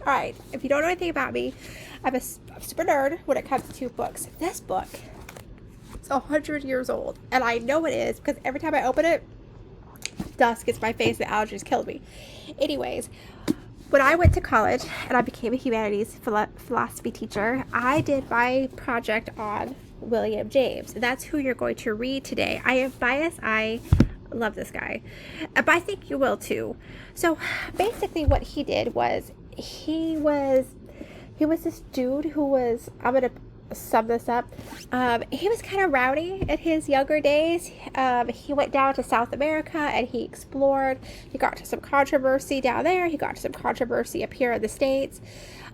Alright, if you don't know anything about me, I'm a super nerd when it comes to books. This book is 100 years old, and I know it is because every time I open it, dust gets my face, the allergies killed me. Anyways, when I went to college and I became a humanities philosophy teacher, I did my project on William James. That's who you're going to read today. I am biased. I love this guy, but I think you will too. So basically what he did was he was this dude who was, I'm going to sum this up. He was kind of rowdy in his younger days. He went down to South America and he explored. He got to some controversy down there. He got to some controversy up here in the States.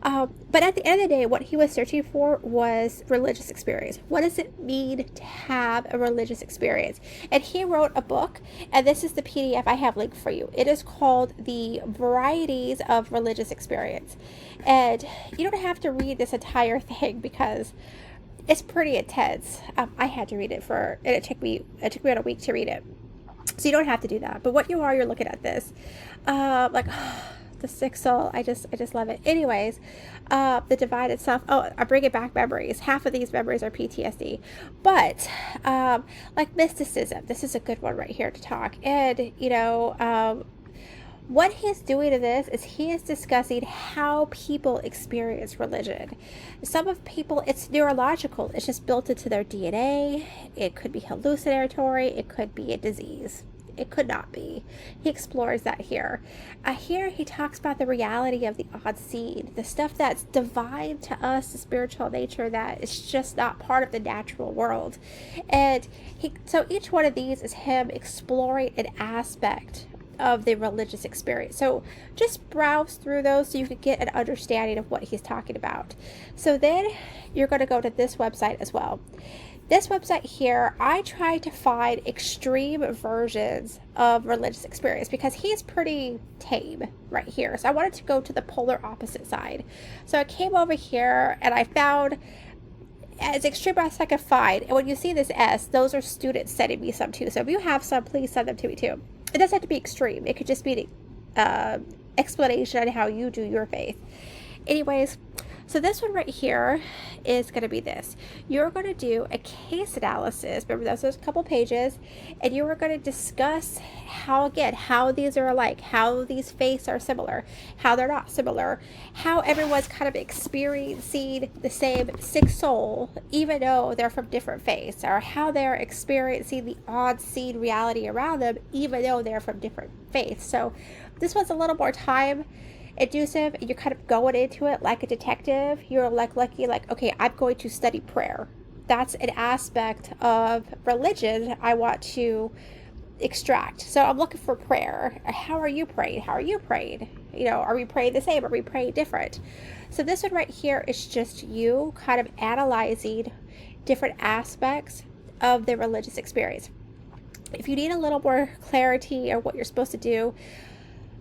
But at the end of the day, what he was searching for was religious experience. What does it mean to have a religious experience? And he wrote a book, and this is the PDF I have linked for you. It is called The Varieties of Religious Experience. And you don't have to read this entire thing because it's pretty intense. I had to read it and it took me about a week to read it. So you don't have to do that. But what you're looking at this, the sick soul. I just love it. Anyways, the divided self. Oh, I bring it back memories. Half of these memories are PTSD. But like mysticism, this is a good one right here to talk. And what he's doing in this is he is discussing how people experience religion. Some of people, it's neurological. It's just built into their DNA. It could be hallucinatory. It could be a disease. It could not be. He explores that here. Here he talks about the reality of the odd seed, the stuff that's divine to us, the spiritual nature that is just not part of the natural world. And so each one of these is him exploring an aspect of the religious experience. So just browse through those so you can get an understanding of what he's talking about. So then you're going to go to this website as well. This website here, I tried to find extreme versions of religious experience because he's pretty tame right here. So I wanted to go to the polar opposite side. So I came over here and I found as extreme as I could find. And when you see this S, those are students sending me some too. So if you have some, please send them to me too. It doesn't have to be extreme. It could just be an explanation on how you do your faith. Anyways, so this one right here is going to be this. You're going to do a case analysis. Remember, there's a couple pages. And you are going to discuss how these are alike, how these faiths are similar, how they're not similar, how everyone's kind of experiencing the same sick soul, even though they're from different faiths, or how they're experiencing the odd seed reality around them, even though they're from different faiths. So this one's a little more time inducive. You're kind of going into it like a detective. You're lucky, okay, I'm going to study prayer. That's an aspect of religion I want to extract. So I'm looking for prayer. How are you praying? How are you praying? Are we praying the same? Are we praying different? So this one right here is just you kind of analyzing different aspects of the religious experience. If you need a little more clarity on what you're supposed to do,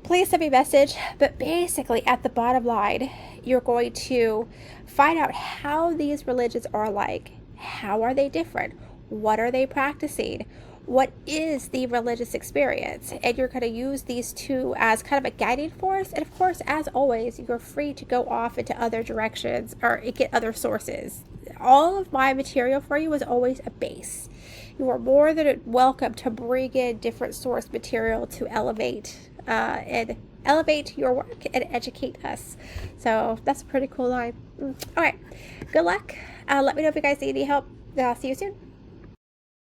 please send me a message. But basically, at the bottom line, you're going to find out how these religions are alike. How are they different? What are they practicing? What is the religious experience? And you're going to use these two as kind of a guiding force. And of course, as always, you're free to go off into other directions or get other sources. All of my material for you is always a base. You are more than welcome to bring in different source material to elevate your work and educate us. So that's a pretty cool line. All right, good luck. Let me know if you guys need any help. I'll see you soon.